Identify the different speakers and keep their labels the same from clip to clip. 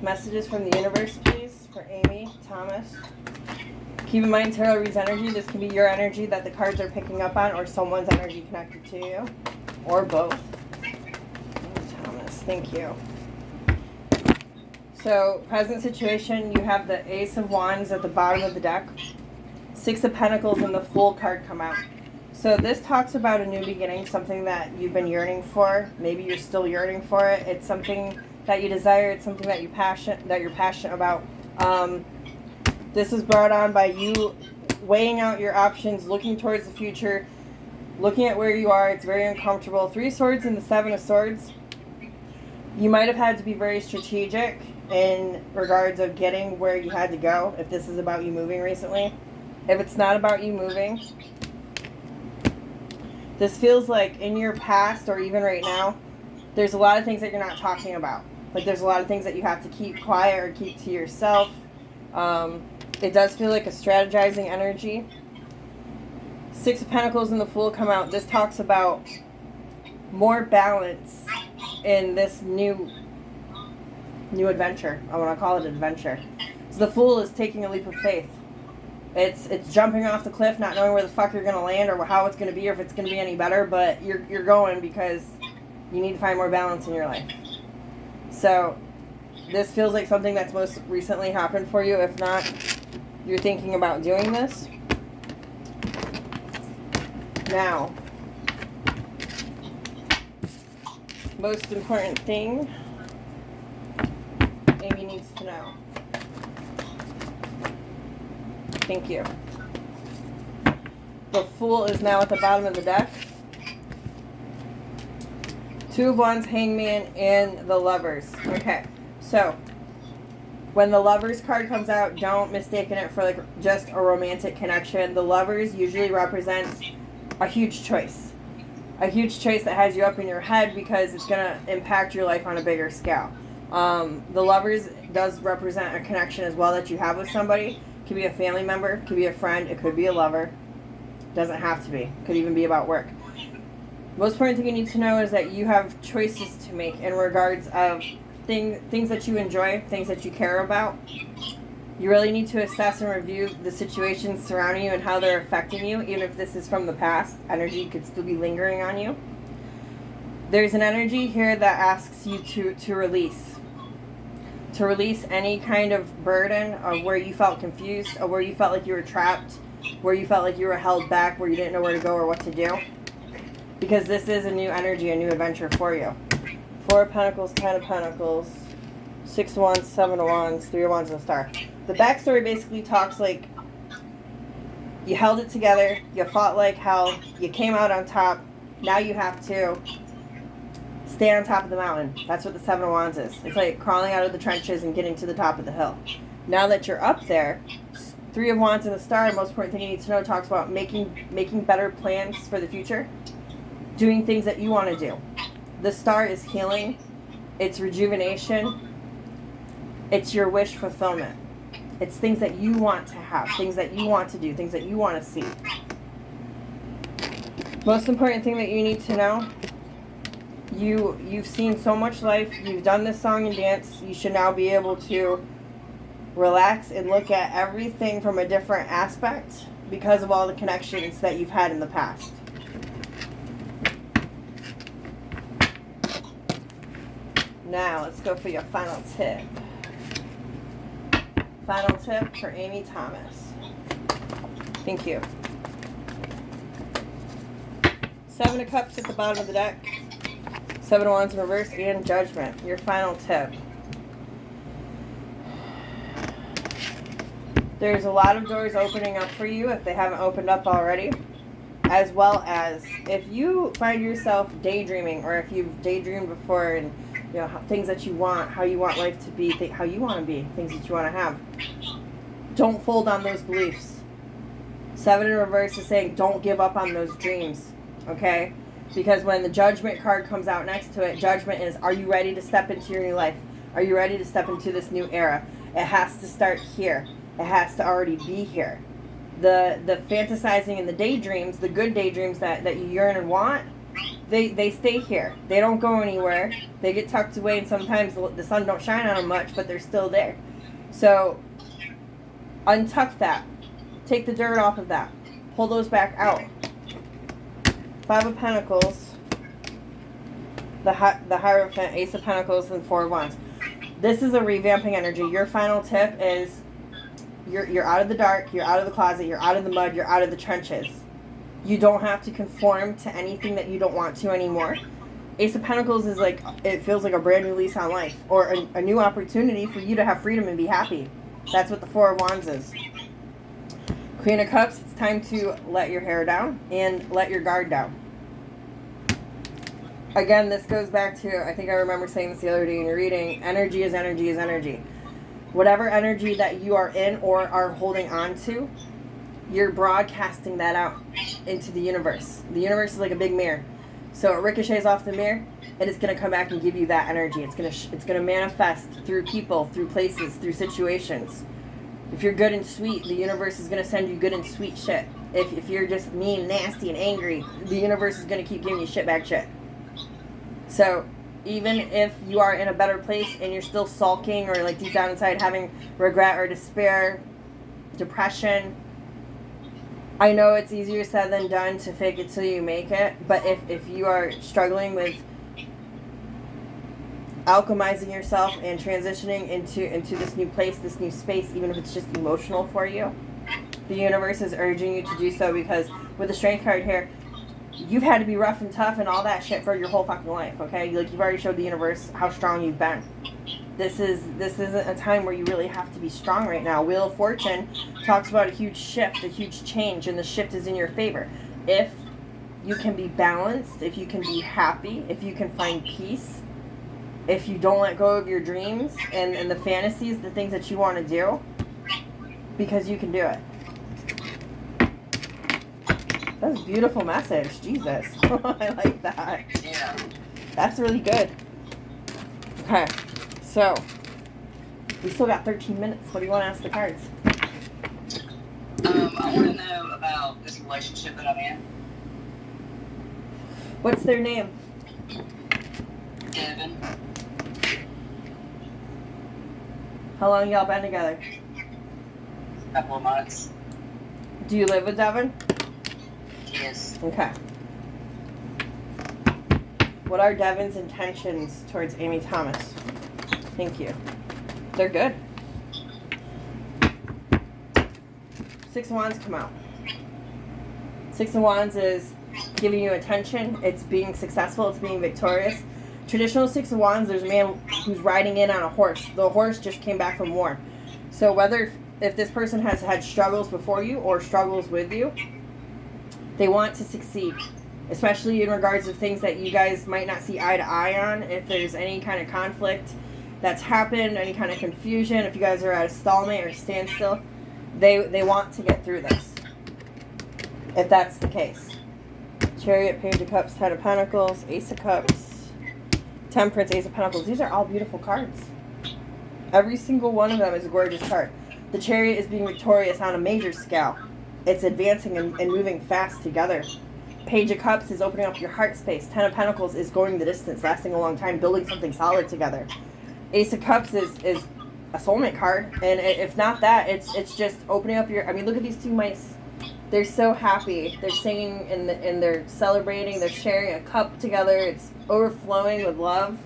Speaker 1: Messages from the universe, please, for Amy Thomas. Keep in mind, tarot reads energy. This can be your energy that the cards are picking up on, or someone's energy connected to you, or both. Thomas, thank you. So, present situation, you have the Ace of Wands at the bottom of the deck. Six of Pentacles and the Fool card come out. So this talks about a new beginning, something that you've been yearning for. Maybe you're still yearning for it. It's something that you desire. It's something that you're passionate about. This is brought on by you weighing out your options, looking towards the future, looking at where you are. It's very uncomfortable. Three Swords and the Seven of Swords. You might have had to be very strategic in regards of getting where you had to go, if this is about you moving recently. If it's not about you moving, this feels like in your past or even right now, there's a lot of things that you're not talking about. Like there's a lot of things that you have to keep quiet or keep to yourself. It does feel like a strategizing energy. Six of Pentacles and the Fool come out. This talks about more balance in this new adventure. I want to call it adventure. So the Fool is taking a leap of faith. It's jumping off the cliff, not knowing where the fuck you're going to land or how it's going to be or if it's going to be any better, but you're going because you need to find more balance in your life. So this feels like something that's most recently happened for you. If not, you're thinking about doing this. Now, most important thing Amy needs to know. Thank you. The Fool is now at the bottom of the deck. Two of Wands, Hangman, and the Lovers. Okay, so when the Lovers card comes out, don't mistake it for like just a romantic connection. The Lovers usually represents a huge choice. A huge choice that has you up in your head because it's going to impact your life on a bigger scale. The Lovers does represent a connection as well that you have with somebody. It could be a family member, it could be a friend, it could be a lover. Doesn't have to be. It could even be about work. Most important thing you need to know is that you have choices to make in regards of things that you enjoy, things that you care about. You really need to assess and review the situations surrounding you and how they're affecting you, even if this is from the past. Energy could still be lingering on you. There's an energy here that asks you to release. To release any kind of burden of where you felt confused, or where you felt like you were trapped, where you felt like you were held back, where you didn't know where to go or what to do. Because this is a new energy, a new adventure for you. Four of Pentacles, Ten of Pentacles, Six of Wands, Seven of Wands, Three of Wands, and a Star. The backstory basically talks like you held it together, you fought like hell, you came out on top, now you have to stay on top of the mountain. That's what the Seven of Wands is. It's like crawling out of the trenches and getting to the top of the hill. Now that you're up there, Three of Wands and the Star, most important thing you need to know, talks about making better plans for the future. Doing things that you want to do. The Star is healing. It's rejuvenation. It's your wish fulfillment. It's things that you want to have, things that you want to do, things that you want to see. Most important thing that you need to know, you've seen so much life, you've done this song and dance, you should now be able to relax and look at everything from a different aspect because of all the connections that you've had in the past. Now, let's go for your final tip. Final tip for Amy Thomas. Thank you. Seven of Cups at the bottom of the deck. Seven of Wands in reverse and Judgment. Your final tip. There's a lot of doors opening up for you if they haven't opened up already. As well as if you find yourself daydreaming, or if you've daydreamed before and you know things that you want, how you want life to be, how you want to be, things that you want to have. Don't fold on those beliefs. Seven in reverse is saying don't give up on those dreams, okay? Because when the Judgment card comes out next to it, Judgment is, are you ready to step into your new life? Are you ready to step into this new era? It has to start here. It has to already be here. The fantasizing and the daydreams, the good daydreams that you yearn and want, They stay here. They don't go anywhere. They get tucked away, and sometimes the sun don't shine on them much, but they're still there. So untuck that. Take the dirt off of that. Pull those back out. Five of Pentacles, the Hierophant, Ace of Pentacles, and Four of Wands. This is a revamping energy. Your final tip is you're out of the dark, you're out of the closet, you're out of the mud, you're out of the trenches. You don't have to conform to anything that you don't want to anymore. Ace of Pentacles is like, it feels like a brand new lease on life, or a new opportunity for you to have freedom and be happy. That's what the Four of Wands is. Queen of Cups, it's time to let your hair down and let your guard down. Again, this goes back to, I think I remember saying this the other day in your reading, energy is energy is energy. Whatever energy that you are in or are holding on to, you're broadcasting that out into the universe. The universe is like a big mirror. So it ricochets off the mirror, and it's going to come back and give you that energy. It's going to manifest through people, through places, through situations. If you're good and sweet, the universe is going to send you good and sweet shit. If you're just mean, nasty, and angry, the universe is going to keep giving you shit back shit. So even if you are in a better place and you're still sulking or like deep down inside having regret or despair, depression, I know it's easier said than done to fake it till you make it, but if you are struggling with alchemizing yourself and transitioning into this new place, this new space, even if it's just emotional for you, the universe is urging you to do so, because with the Strength card here, you've had to be rough and tough and all that shit for your whole fucking life, okay? Like, you've already showed the universe how strong you've been. This isn't a time where you really have to be strong right now. Wheel of Fortune talks about a huge shift, a huge change, and the shift is in your favor. If you can be balanced, if you can be happy, if you can find peace, if you don't let go of your dreams and the fantasies, the things that you want to do, because you can do it. That's a beautiful message. Jesus. I like that.
Speaker 2: Yeah.
Speaker 1: That's really good. Okay. So, we still got 13 minutes. What do you want to ask the cards?
Speaker 2: I want to know about this relationship that I'm in.
Speaker 1: What's their name?
Speaker 2: Devin.
Speaker 1: How long y'all been together?
Speaker 2: A couple of months.
Speaker 1: Do you live with Devin?
Speaker 2: Yes.
Speaker 1: Okay. What are Devin's intentions towards Amy Thomas? Thank you. They're good. Six of Wands come out. Six of Wands is giving you attention. It's being successful. It's being victorious. Traditional Six of Wands, there's a man who's riding in on a horse. The horse just came back from war. So whether if this person has had struggles before you or struggles with you, they want to succeed, especially in regards to things that you guys might not see eye to eye on. If there's any kind of conflict that's happened, any kind of confusion, if you guys are at a stalemate or standstill, they want to get through this, if that's the case. Chariot, Page of Cups, Ten of Pentacles, Ace of Cups, Temperance, Ace of Pentacles. These are all beautiful cards. Every single one of them is a gorgeous card. The Chariot is being victorious on a major scale. It's advancing and moving fast together. Page of Cups is opening up your heart space. Ten of Pentacles is going the distance, lasting a long time, building something solid together. Ace of Cups is a soulmate card, and if not that, it's just opening up your. I mean, look at these two mice. They're so happy. They're singing and they're celebrating. They're sharing a cup together. It's overflowing with love.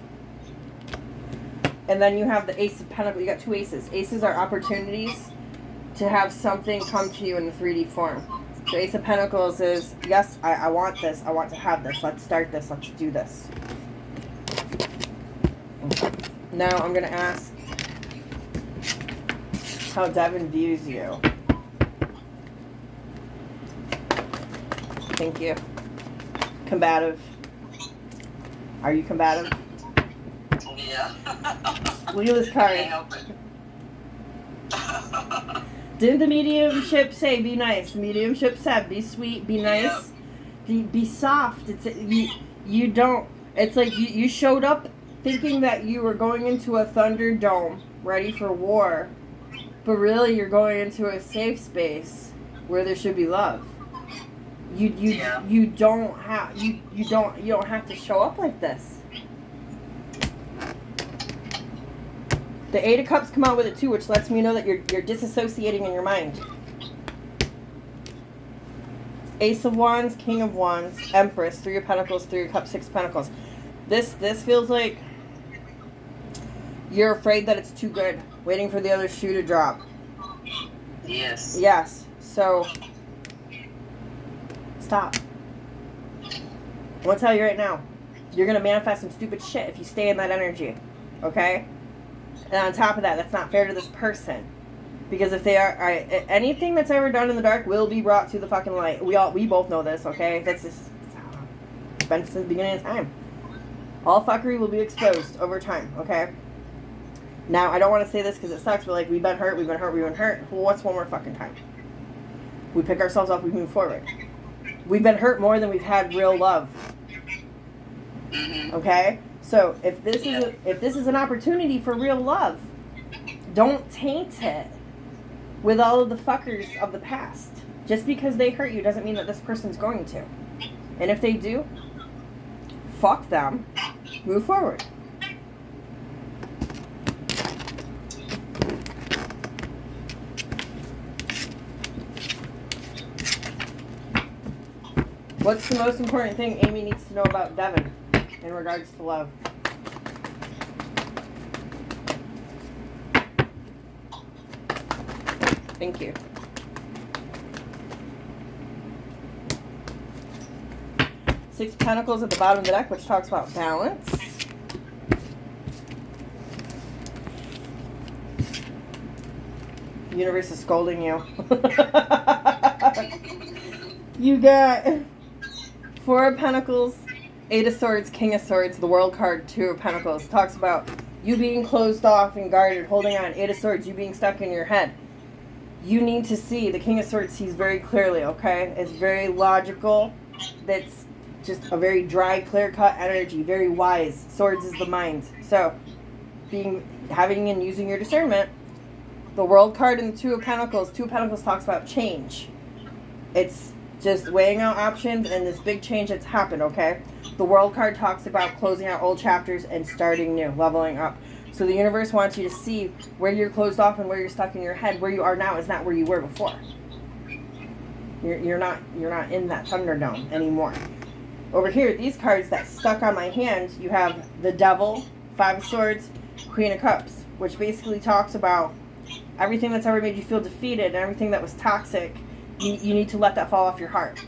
Speaker 1: And then you have the Ace of Pentacles. You got two aces. Aces are opportunities to have something come to you in the 3D form. So Ace of Pentacles is, yes, I want this. I want to have this. Let's start this. Let's do this. Now I'm going to ask how Devin views you. Thank you. Combative. Are you combative?
Speaker 2: Yeah.
Speaker 1: Look at this card.
Speaker 2: Can't help it.
Speaker 1: Didn't the mediumship say be nice? The mediumship said be sweet, be nice, be soft. It's you don't. It's like you showed up thinking that you were going into a Thunderdome ready for war, but really you're going into a safe space where there should be love.
Speaker 2: Yeah.
Speaker 1: You don't have you don't have to show up like this. The Eight of Cups come out with it too, which lets me know that you're disassociating in your mind. Ace of Wands, King of Wands, Empress, Three of Pentacles, Three of Cups, Six of Pentacles. This feels like you're afraid that it's too good, waiting for the other shoe to drop.
Speaker 2: Yes.
Speaker 1: Yes. So stop. I'm gonna tell you right now, you're gonna manifest some stupid shit if you stay in that energy. Okay? And on top of that, that's not fair to this person. Because if they are, anything that's ever done in the dark will be brought to the fucking light. We both know this, okay? That's just, it's been since the beginning of time. All fuckery will be exposed over time, okay? Now, I don't want to say this because it sucks, but like, we've been hurt. Well, what's one more fucking time? We pick ourselves up, we move forward. We've been hurt more than we've had real love.
Speaker 2: Mm-hmm.
Speaker 1: Okay? So, if this is an opportunity for real love, don't taint it with all of the fuckers of the past. Just because they hurt you doesn't mean that this person's going to. And if they do, fuck them. Move forward. What's the most important thing Amy needs to know about Devin in regards to love? Thank you. Six of Pentacles at the bottom of the deck, which talks about balance. The universe is scolding you. You got Four of Pentacles, Eight of Swords, King of Swords, the World card, Two of Pentacles. Talks about you being closed off and guarded, holding on. Eight of Swords, you being stuck in your head. You need to see, the King of Swords sees very clearly, okay? It's very logical. That's just a very dry, clear-cut energy, very wise. Swords is the mind. So, having and using your discernment, the World card and the Two of Pentacles talks about change. It's just weighing out options and this big change that's happened, okay? The World card talks about closing out old chapters and starting new, leveling up. So the universe wants you to see where you're closed off and where you're stuck in your head. Where you are now is not where you were before. You're not in that Thunderdome anymore. Over here, these cards that stuck on my hand, you have the Devil, Five of Swords, Queen of Cups, which basically talks about everything that's ever made you feel defeated and everything that was toxic. You need to let that fall off your heart.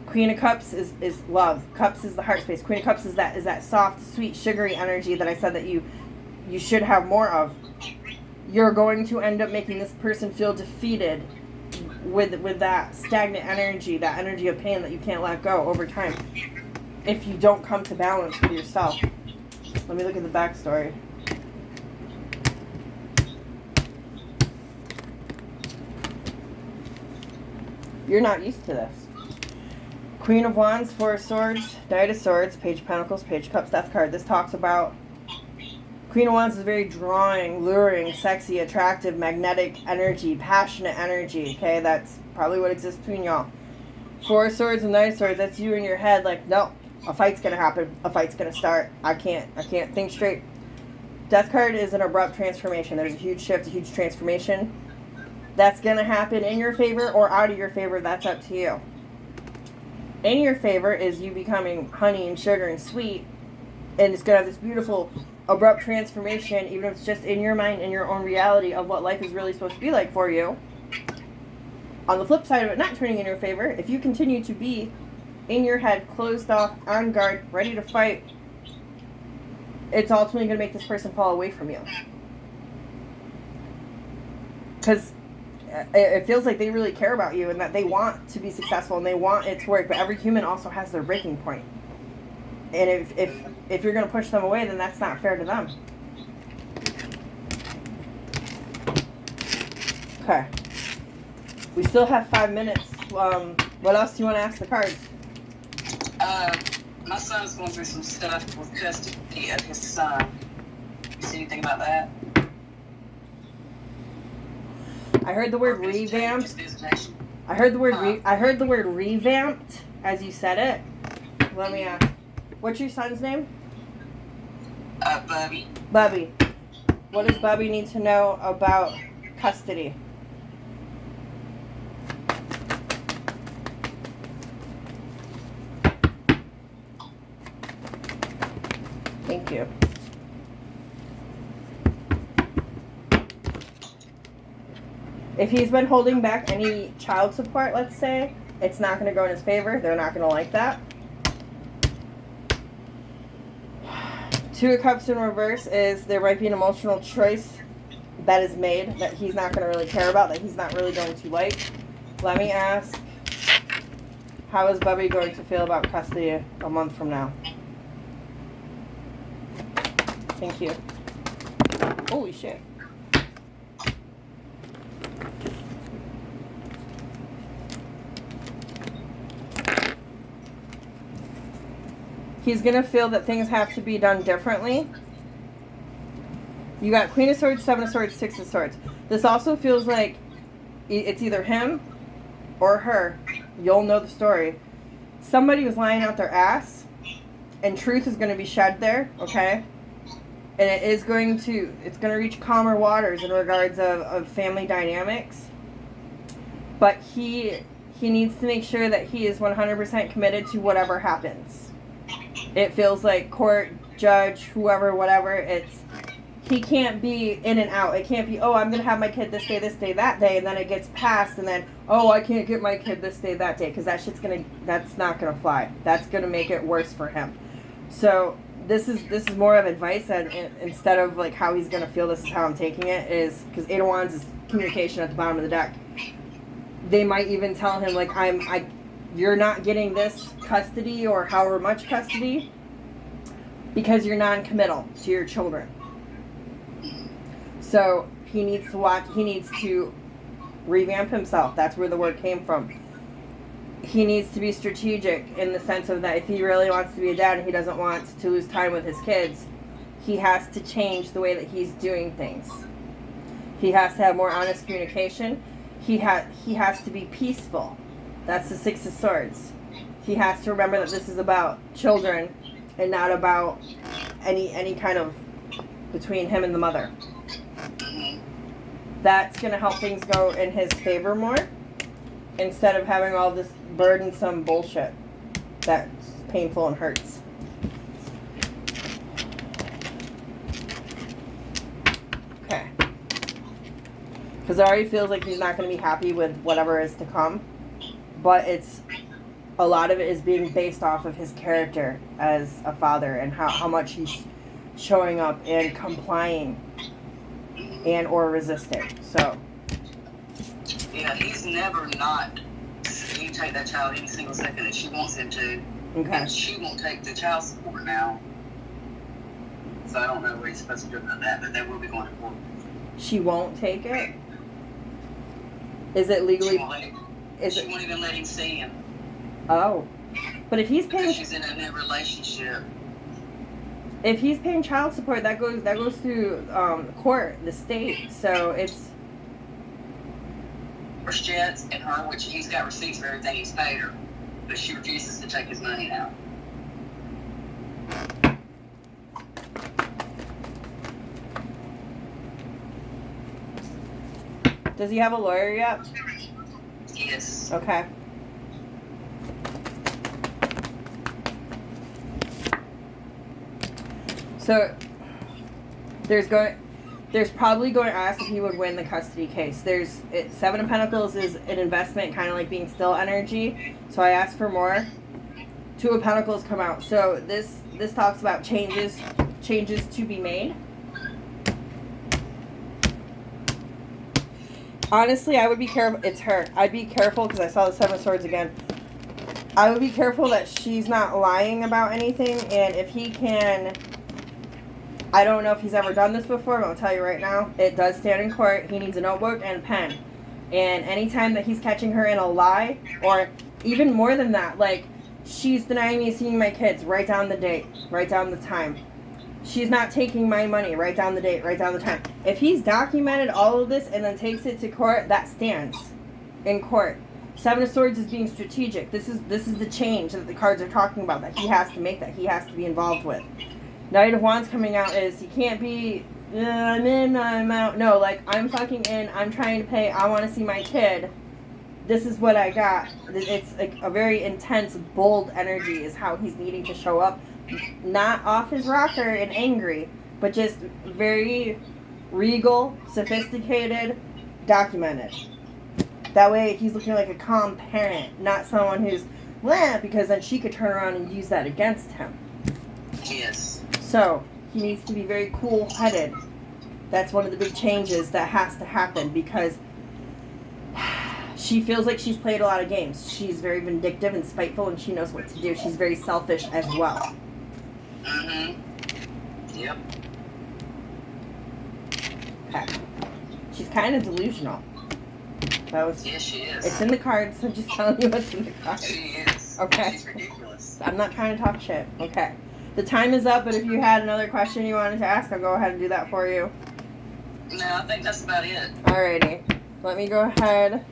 Speaker 1: Queen of Cups is love. Cups is the heart space. Queen of Cups is that soft, sweet, sugary energy that I said that you should have more of. You're going to end up making this person feel defeated with that stagnant energy, that energy of pain that you can't let go over time. If you don't come to balance with yourself. Let me look at the backstory. You're not used to this. Queen of Wands, Four of Swords, Knight of Swords, Page of Pentacles, Page of Cups, Death card. This talks about Queen of Wands is very drawing, luring, sexy, attractive, magnetic energy, passionate energy, okay? That's probably what exists between y'all. Four of Swords and Knight of Swords, that's you in your head like, no, a fight's gonna happen, a fight's gonna start. I can't think straight. Death card is an abrupt transformation. There's a huge shift, a huge transformation. That's gonna happen in your favor or out of your favor, that's up to you. In your favor is you becoming honey and sugar and sweet, and it's gonna have this beautiful abrupt transformation, even if it's just in your mind, in your own reality of what life is really supposed to be like for you. On the flip side of it not turning in your favor, if you continue to be in your head, closed off, on guard, ready to fight, it's ultimately going to make this person fall away from you. Because it feels like they really care about you and that they want to be successful and they want it to work, but every human also has their breaking point. And if you're going to push them away, then that's not fair to them. Okay. We still have 5 minutes. What else do you want to ask the cards?
Speaker 2: My son's going through some stuff with custody of his son. You see anything about that?
Speaker 1: I heard the word
Speaker 2: His
Speaker 1: revamped.
Speaker 2: visitation.
Speaker 1: I heard the word revamped as you said it. Let me ask. What's your son's name?
Speaker 2: Bubby.
Speaker 1: Bubby. What does Bubby need to know about custody? Thank you. If he's been holding back any child support, let's say, it's not going to go in his favor. They're not going to like that. Two of Cups in reverse is there might be an emotional choice that is made that he's not going to really care about, that he's not really going to like. Let me ask, how is Bubby going to feel about custody a month from now? Thank you. Holy shit. He's going to feel that things have to be done differently. You got Queen of Swords, Seven of Swords, Six of Swords. This also feels like it's either him or her. You'll know the story. Somebody was lying out their ass, and truth is going to be shed there, okay? And it's going to reach calmer waters in regards of family dynamics. But he needs to make sure that he is 100% committed to whatever happens. It feels like court, judge, whoever, whatever, he can't be in and out. It can't be, oh, I'm going to have my kid this day, that day, and then it gets passed, and then, oh, I can't get my kid this day, that day, because that's not going to fly. That's going to make it worse for him. So this is more of advice, and instead of like how he's going to feel, this is how I'm taking it, is because Eight of Wands is communication at the bottom of the deck. They might even tell him, like, you're not getting this custody or however much custody because you're non-committal to your children. So he needs to revamp himself. That's where the word came from. He needs to be strategic in the sense of that if he really wants to be a dad and he doesn't want to lose time with his kids, he has to change the way that he's doing things. He has to have more honest communication. He has to be peaceful. That's the Six of Swords. He has to remember that this is about children and not about any kind of between him and the mother. That's going to help things go in his favor more instead of having all this burdensome bullshit that's painful and hurts. Okay. Because it already feels like he's not going to be happy with whatever is to come. But a lot of it is being based off of his character as a father and how much he's showing up and complying and or resisting. So
Speaker 2: yeah, he's never not. You take that child any single second that she wants him to.
Speaker 1: Okay.
Speaker 2: And she won't take the child support now. So I don't know what he's supposed to do about that, but they will be going to court.
Speaker 1: She won't take it? Is it legally?
Speaker 2: She won't even let him see him.
Speaker 1: Oh. But if he's paying,
Speaker 2: because she's in a new relationship.
Speaker 1: If he's paying child support, that goes through court, the state. So it's
Speaker 2: Her jets and her, which he's got receipts for everything he's paid her, but she refuses to take his money out.
Speaker 1: Does he have a lawyer yet?
Speaker 2: Yes.
Speaker 1: Okay. So there's probably going to ask if he would win the custody case. Seven of Pentacles is an investment, kind of like being still energy. So I asked for more. Two of Pentacles come out. So this talks about changes to be made. Honestly, I would be careful. It's her. I'd be careful because I saw the Seven of Swords again. I would be careful that she's not lying about anything. And if he can, I don't know if he's ever done this before, but I'll tell you right now, it does stand in court. He needs a notebook and a pen. And anytime that he's catching her in a lie, or even more than that, like, she's denying me seeing my kids, write down the date, write down the time. She's not taking my money, write down the date, write down the time. If he's documented all of this and then takes it to court, that stands in court. Seven of Swords is being strategic. This is the change that the cards are talking about, that he has to make, that he has to be involved with. Knight of Wands coming out is he can't be, I'm in, I'm out. No, like, I'm fucking in, I'm trying to pay, I want to see my kid. This is what I got. It's like a very intense, bold energy is how he's needing to show up. Not off his rocker and angry, but just very regal, sophisticated, documented. That way he's looking like a calm parent, not someone who's blah, because then she could turn around and use that against him.
Speaker 2: Yes.
Speaker 1: So he needs to be very cool-headed. That's one of the big changes that has to happen, because she feels like she's played a lot of games. She's very vindictive and spiteful, and she knows what to do. She's very selfish as well.
Speaker 2: Mm-hmm. Yep.
Speaker 1: Okay. She's kind of delusional. That was.
Speaker 2: Yes, she is.
Speaker 1: It's in the cards. I'm just telling you what's in the cards.
Speaker 2: She is.
Speaker 1: Okay.
Speaker 2: She's ridiculous.
Speaker 1: I'm not trying to talk shit. Okay. The time is up, but if you had another question you wanted to ask, I'll go ahead and do that for you.
Speaker 2: No, I think that's about it.
Speaker 1: Alrighty. Let me go ahead